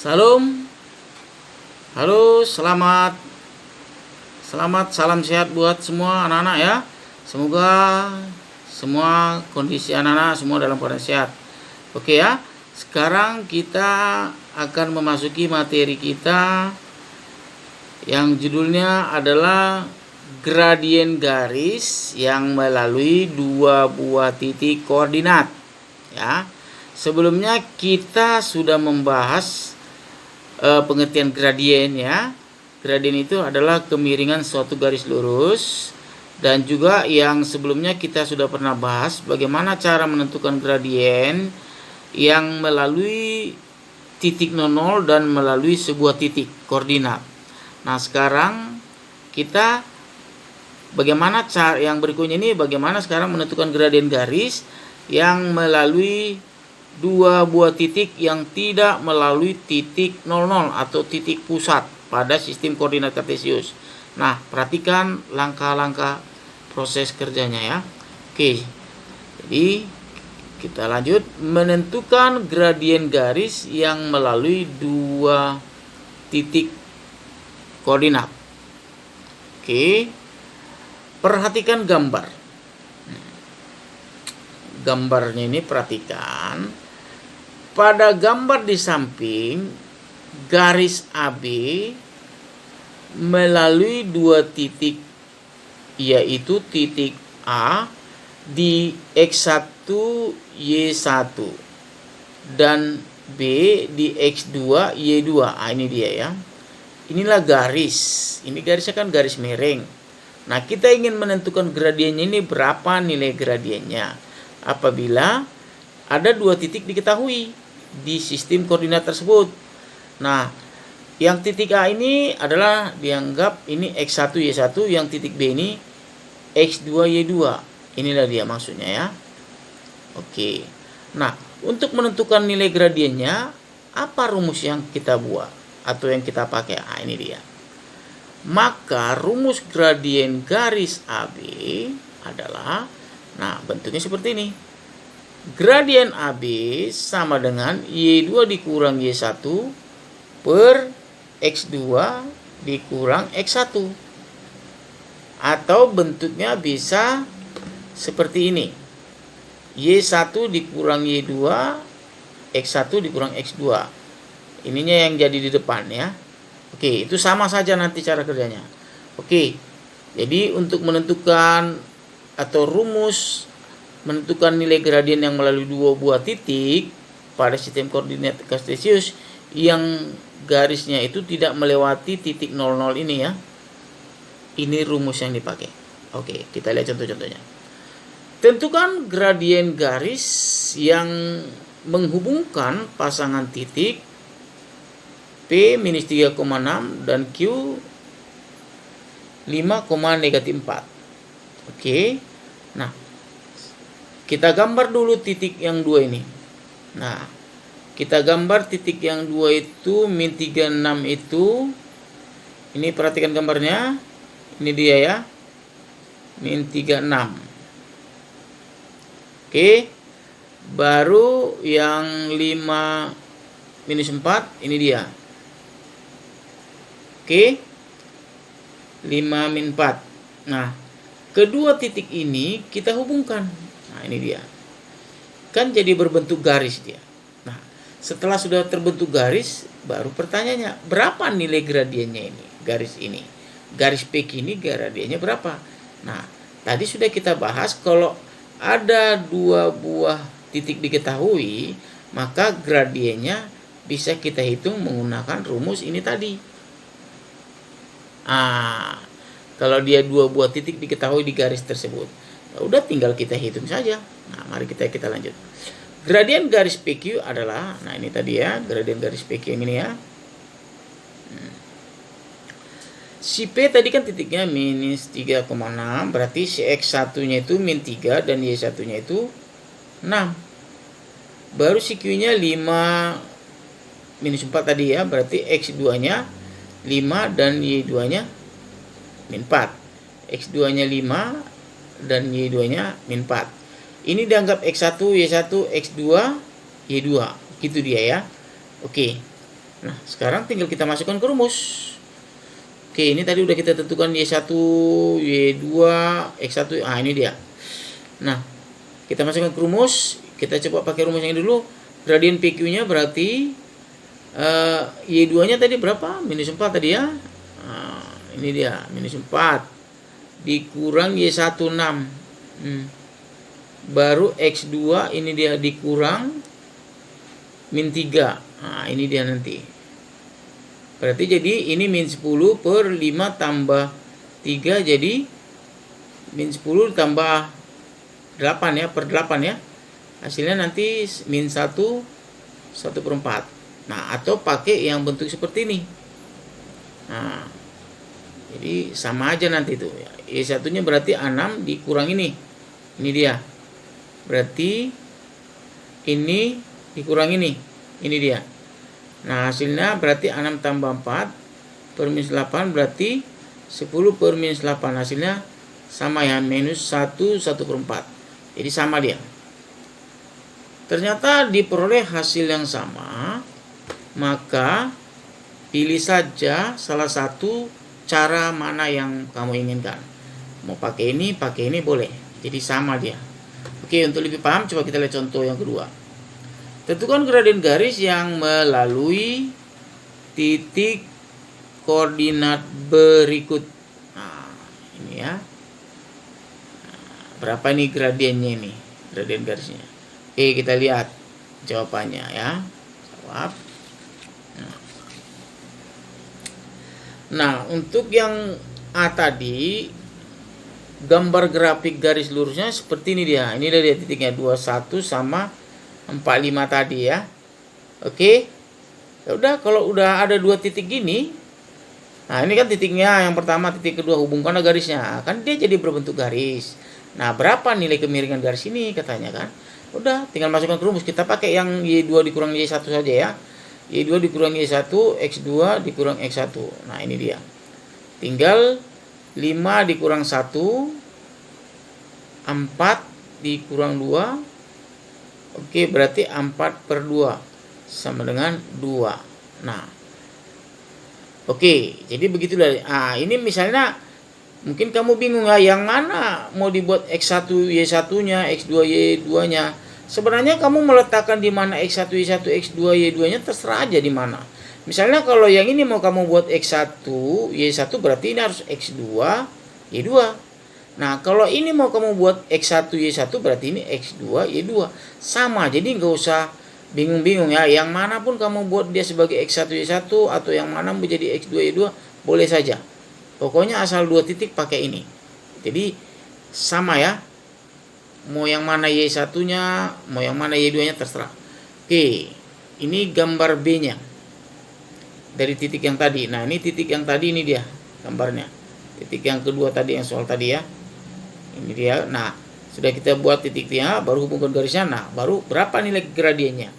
Salam, halo, selamat salam sehat buat semua anak-anak ya. Semoga semua kondisi anak-anak semua dalam keadaan sehat. Oke ya, sekarang kita akan memasuki materi kita yang judulnya adalah gradien garis yang melalui dua buah titik koordinat ya. Sebelumnya kita sudah membahas pengertian gradien ya. Gradien itu adalah kemiringan suatu garis lurus, dan juga yang sebelumnya kita sudah pernah bahas bagaimana cara menentukan gradien yang melalui titik 00 dan melalui sebuah titik koordinat. Nah, sekarang kita bagaimana cara yang berikutnya ini, bagaimana sekarang menentukan gradien garis yang melalui dua buah titik yang tidak melalui titik 00 atau titik pusat pada sistem koordinat kartesius. Nah, perhatikan langkah-langkah proses kerjanya ya. Oke, jadi kita lanjut menentukan gradien garis yang melalui dua titik koordinat. Oke, perhatikan gambar. Gambarnya ini perhatikan. Pada gambar di samping, garis AB melalui dua titik, yaitu titik A di X1 Y1 dan B di X2 Y2. Ini dia ya. Inilah garis. Ini garisnya kan garis miring. Nah, kita ingin menentukan gradiennya ini berapa nilai gradiennya apabila ada dua titik diketahui di sistem koordinat tersebut. Nah, yang titik A ini adalah dianggap ini X1 Y1, yang titik B ini X2 Y2. Inilah dia maksudnya ya. Oke. Nah, untuk menentukan nilai gradiennya, apa rumus yang kita buat atau yang kita pakai? Ini dia. Maka rumus gradien garis AB adalah, nah, bentuknya seperti ini. Gradien AB sama dengan Y2 dikurang Y1 per X2 dikurang X1. Atau bentuknya bisa seperti ini. Y1 dikurang Y2, X1 dikurang X2. Ininya yang jadi di depan ya. Oke, itu sama saja nanti cara kerjanya. Oke, jadi untuk menentukan atau rumus menentukan nilai gradien yang melalui dua buah titik pada sistem koordinat kartesius yang garisnya itu tidak melewati titik 00 ini ya. Ini rumus yang dipakai. Oke, kita lihat contoh-contohnya. Tentukan gradien garis yang menghubungkan pasangan titik P minus 3,6 dan Q 5, negatif 4. Oke. Nah, kita gambar dulu titik yang dua ini. Nah, kita gambar titik yang dua itu min 36 itu. Ini perhatikan gambarnya. Ini dia ya. Min 36. Oke. Baru yang 5 minus 4 ini dia. Oke. 5 min 4. Nah, kedua titik ini kita hubungkan. Nah, ini dia. Kan jadi berbentuk garis dia. Nah, setelah sudah terbentuk garis, baru pertanyaannya, berapa nilai gradiennya ini? Garis ini. Garis PQ ini gradiennya berapa? Nah, tadi sudah kita bahas kalau ada dua buah titik diketahui, maka gradiennya bisa kita hitung menggunakan rumus ini tadi. Kalau dia dua buah titik diketahui di garis tersebut, udah tinggal kita hitung saja. Nah, mari kita lanjut. Gradien garis PQ adalah, nah ini tadi ya, gradien garis PQ yang ini ya. Si P tadi kan titiknya minus 3,6, berarti si X1-nya itu min 3 dan Y1-nya itu 6. Baru si Q-nya 5 minus 4 tadi ya, berarti X2-nya 5 dan Y2-nya min 4. X2-nya 5 dan Y2-nya min 4. Ini dianggap X1, Y1, X2, Y2. Gitu dia ya. Oke. Nah, sekarang tinggal kita masukkan ke rumus. Oke, ini tadi udah kita tentukan Y1, Y2, X1. Ah, ini dia. Nah, kita masukkan ke rumus. Kita coba pakai rumus yang ini dulu. Gradien PQ-nya berarti Y2-nya tadi berapa? -4 tadi ya. Nah, ini dia, -4 dikurang Y1 6. Baru X2 ini dia dikurang -3. Nah, ini dia nanti. Berarti jadi ini -10 per 5 tambah 3 jadi -10 tambah 8 ya, per 8 ya. Hasilnya nanti -1 1/4. Nah, atau pakai yang bentuk seperti ini. Nah, jadi sama aja nanti tuh. Y1-nya berarti 6 dikurang ini. Ini dia. Berarti ini dikurang ini. Ini dia. Nah, hasilnya berarti 6 tambah 4 per -8 berarti 10 per -8. Hasilnya sama ya, -1 1/4. Jadi sama dia. Ternyata diperoleh hasil yang sama, maka pilih saja salah satu cara mana yang kamu inginkan. Mau pakai ini boleh. Jadi sama dia. Oke, untuk lebih paham coba kita lihat contoh yang kedua. Tentukan gradien garis yang melalui titik koordinat berikut. Nah, ini ya. Berapa nih gradiennya ini? Gradien garisnya. Oke, kita lihat jawabannya ya. Jawab. Nah, untuk yang A tadi, gambar grafik garis lurusnya seperti ini dia. Ini dari titiknya 21 sama 45 tadi ya. Oke. Ya udah, kalau udah ada dua titik gini, nah ini kan titiknya yang pertama, titik kedua, hubungkan garisnya. Kan dia jadi berbentuk garis. Nah, berapa nilai kemiringan garis ini katanya kan? Udah, tinggal masukkan ke rumus. Kita pakai yang Y2 dikurang Y1 saja ya. Y2 dikurang Y1, X2 dikurang X1. Nah, ini dia. Tinggal 5 dikurang 1, 4 dikurang 2. Oke, berarti 4/2 sama dengan 2. Nah, oke, jadi begitulah. Ah, ini misalnya mungkin kamu bingung ya, yang mana mau dibuat X1 Y1-nya, X2 Y2-nya. Sebenarnya kamu meletakkan di mana X1 Y1, X2 Y2-nya terserah aja di mana. Misalnya kalau yang ini mau kamu buat X1 Y1 berarti ini harus X2 Y2. Nah, kalau ini mau kamu buat X1 Y1 berarti ini X2 Y2. Sama, jadi nggak usah bingung-bingung ya. Yang manapun kamu buat dia sebagai X1 Y1 atau yang mana menjadi X2 Y2 boleh saja. Pokoknya asal dua titik pakai ini. Jadi sama ya. Mau yang mana Y1-nya, mau yang mana Y2-nya terserah. Oke, ini gambar B-nya. Dari titik yang tadi. Nah, ini titik yang tadi, ini dia gambarnya. Titik yang kedua tadi yang soal tadi ya. Ini dia. Nah, sudah kita buat titiknya, baru hubungkan garisnya. Nah, baru berapa nilai gradiennya?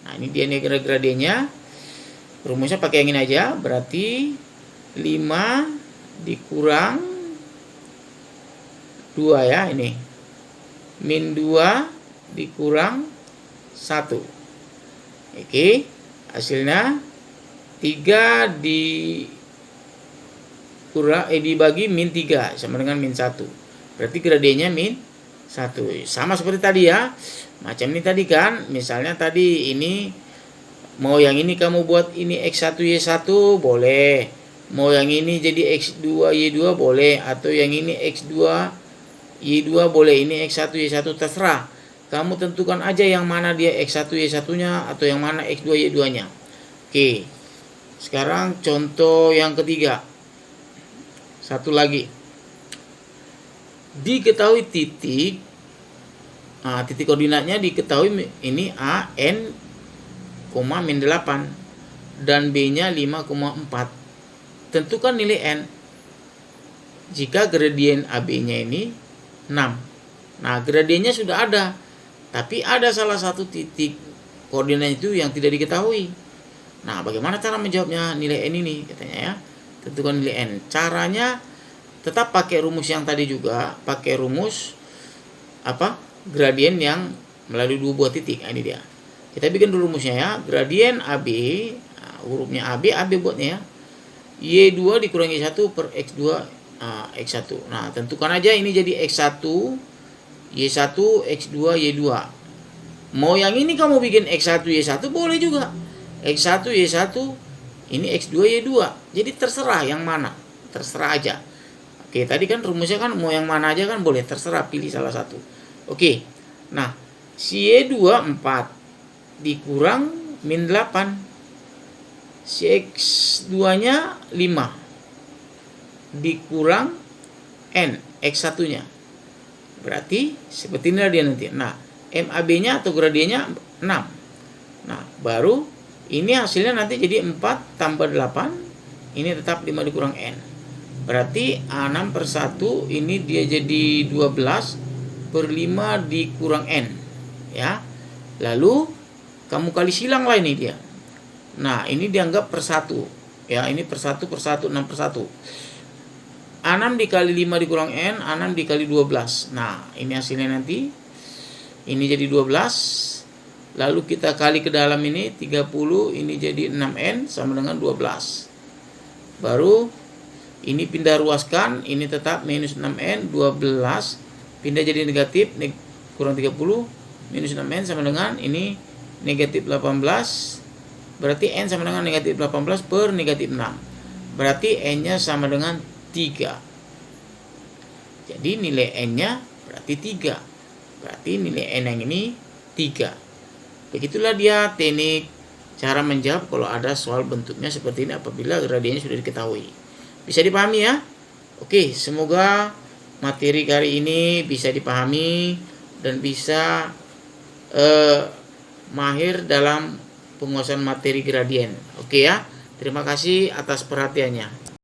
Nah, ini dia nilai gradiennya. Rumusnya pakai yang ini aja. Berarti 5 dikurang 2 ya, ini. -2 dikurang 1. Oke, hasilnya 3 dibagi -3 sama dengan -1. Berarti gradiennya -1. Sama seperti tadi ya. Macam ini tadi kan. Misalnya tadi ini mau yang ini kamu buat ini X1 Y1 boleh. Mau yang ini jadi X2 Y2 boleh, atau yang ini X2 Y2 boleh, ini X1 Y1 terserah. Kamu tentukan aja yang mana dia X1 Y1-nya atau yang mana X2 Y2-nya. Oke. Sekarang contoh yang ketiga. Satu lagi. Diketahui titik. Nah, titik koordinatnya diketahui ini A, N, -8 dan B-nya 5,4. Tentukan nilai N jika gradien AB-nya ini 6. Nah, gradiennya sudah ada, tapi ada salah satu titik koordinat itu yang tidak diketahui. Nah, bagaimana cara menjawabnya nilai N ini katanya ya? Tentukan nilai N. Caranya tetap pakai rumus yang tadi juga, pakai rumus gradien yang melalui dua buah titik. Nah, ini dia. Kita bikin dulu rumusnya ya. Gradien AB hurufnya AB buatnya ya. Y2 dikurangi 1 per X2 X1. Nah, tentukan aja ini jadi X1 Y1 X2 Y2. Mau yang ini kamu bikin X1 Y1 boleh juga. X1 Y1 ini X2 Y2. Jadi terserah yang mana. Terserah aja. Oke, tadi kan rumusnya kan mau yang mana aja kan boleh, terserah pilih salah satu. Oke. Nah, si Y2 4 dikurang min 8. Si X2-nya 5 dikurang N X1-nya. Berarti seperti inilah dia nanti. Nah, MAB-nya atau gradiennya 6. Nah, baru ini hasilnya nanti jadi 4 tambah 8. Ini tetap 5 dikurang N. Berarti A6 per 1 ini dia jadi 12 per 5 dikurang N. Ya. Lalu kamu kali silang lah ini dia. Nah, ini dianggap per 1. Ya, ini per 1 per 1, 6 per 1. A6 dikali 5 dikurang N, A6 dikali 12. Nah, ini hasilnya nanti. Ini jadi 12. Lalu kita kali ke dalam ini 30, ini jadi 6N sama dengan 12. Baru ini pindah ruaskan, ini tetap minus 6N, 12. Pindah jadi negatif, kurang 30, minus 6N sama dengan ini negatif 18. Berarti N sama dengan negatif 18 per negatif 6. Berarti N-nya sama dengan 3. Jadi nilai N-nya berarti 3. Berarti nilai N yang ini 3. Begitulah dia teknik cara menjawab kalau ada soal bentuknya seperti ini apabila gradiennya sudah diketahui. Bisa dipahami ya? Oke, semoga materi kali ini bisa dipahami dan bisa mahir dalam penguasaan materi gradien. Oke ya. Terima kasih atas perhatiannya.